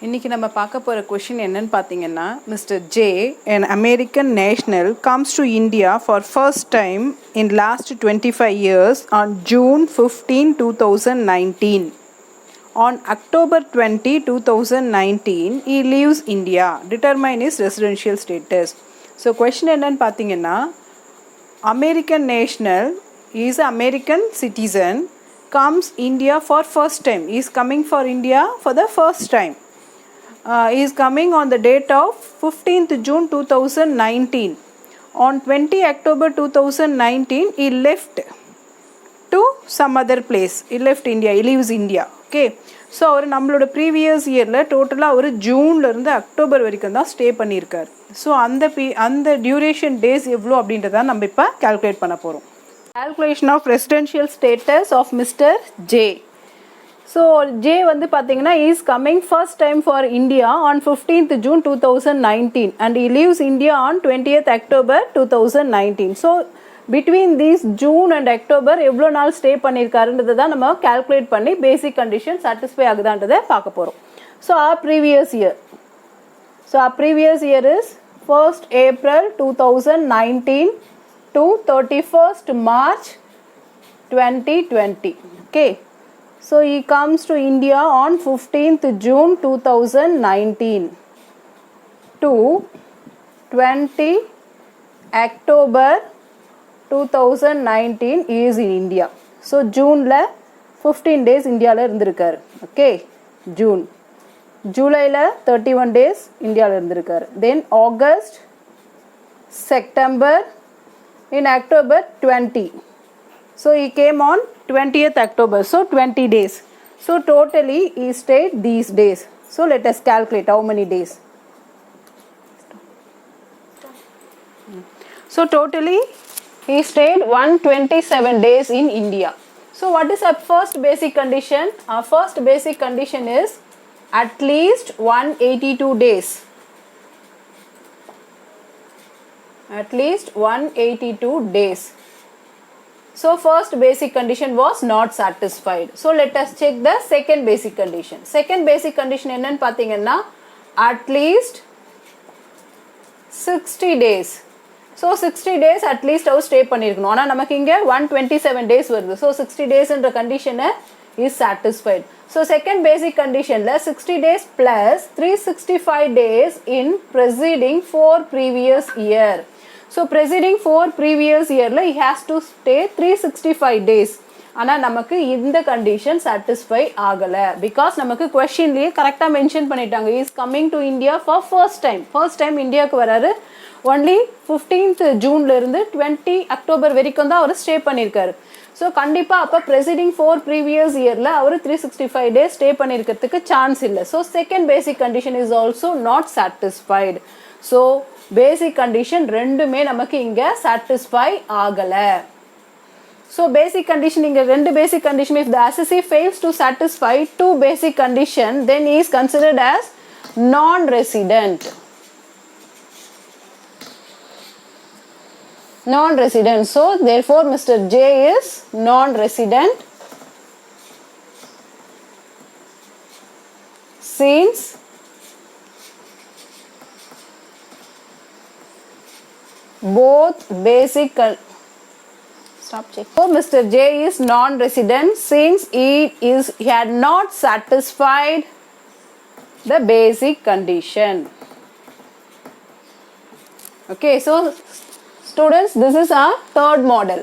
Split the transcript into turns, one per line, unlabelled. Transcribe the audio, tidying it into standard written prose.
இன்னைக்கு நம்ம பார்க்க போகிற கொஷின் என்னன்னு பார்த்தீங்கன்னா, mister J, an American national, comes to India for first time in last 25 years on June 15, 2019. On October 20, 2019, he leaves India. Determine his residential status. So question என்னன்னு பார்த்தீங்கன்னா, American national is an American citizen, comes India for first time. He is coming for India for the first time. He is coming on the date of 15th June 2019. On 20 October 2019, he left to some other place. He left India. He leaves India. Okay. So அவர் நம்மளோட previous இயரில் டோட்டலாக அவர் ஜூன்லேருந்து October வரைக்கும் தான் stay பண்ணியிருக்கார். So அந்த duration days எவ்வளோ அப்படின்றத நம்ம இப்போ கால்குலேட் பண்ண போகிறோம். Calculation of residential status of Mr J. So J வந்து பார்த்தீங்கன்னா is coming first time for India on 15th June 2019 and he leaves India on 20th October 2019. So between these June and October எவ்வளோ நாள் stay பண்ணியிருக்காருன்றதை தான் நம்ம calculate பண்ணி பேசிக் condition satisfy ஆகுதான்றதை பார்க்க போகிறோம். So previous year. So previous year is 1st April 2019 to 31st March 2020. Okay. So he comes to India on 15th June 2019 to 20 October 2019 he is in India. So June la 15 days India la irundirukkaru. Okay, June. July la 31 days India la irundirukkaru. Then August, September, in October 20. So he came on 20th October, so 20 days. So totally he stayed these days. So let us calculate how many days. So totally he stayed 127 days in India. So what is our first basic condition? Our first basic condition is at least 182 days. At least 182 days. So first basic condition was not satisfied. So let us check the second basic condition. Second basic condition என்னன்னு பார்த்தீங்கன்னா at least 60 days. So 60 days at least அவர் stay பண்ணியிருக்கணும். ஆனால் நமக்கு இங்கே 127 days வருது. So 60 daysன்ற கண்டிஷனை is satisfied. So second basic conditionல 60 days plus 365 days in preceding 4 previous year. So preceding 4 previous yearல he has to stay 365 days. ஆனால் நமக்கு இந்த கண்டிஷன் சாட்டிஸ்ஃபை ஆகலை. பிகாஸ் நமக்கு கொஷின்லேயே கரெக்டாக மென்ஷன் பண்ணிட்டாங்க. Is coming to India for first time இந்தியாவுக்கு வராரு. Only 15th ஜூன்லேருந்து 20 October வரைக்கும் தான் அவர் ஸ்டே பண்ணியிருக்காரு. ஸோ கண்டிப்பாக அப்போ ப்ரெசிடிங் 4 ப்ரீவியஸ் இயரில் அவர் 365 டேஸ் ஸ்டே பண்ணியிருக்கிறதுக்கு சான்ஸ் இல்லை. So second basic condition is also not satisfied. So basic condition ரெண்டுமே நமக்கு இங்கே சாட்டிஸ்ஃபை ஆகலை. ஸோ பேசிக் கண்டிஷன் இங்கே ரெண்டு பேசிக் condition if the அசஸி fails to satisfy 2 basic condition then is considered as நான் resident. Non-resident. So therefore Mr. J is non-resident since both basic stop check. So Mr. J is non-resident since he had not satisfied the basic condition. Okay, so students, this is our third model.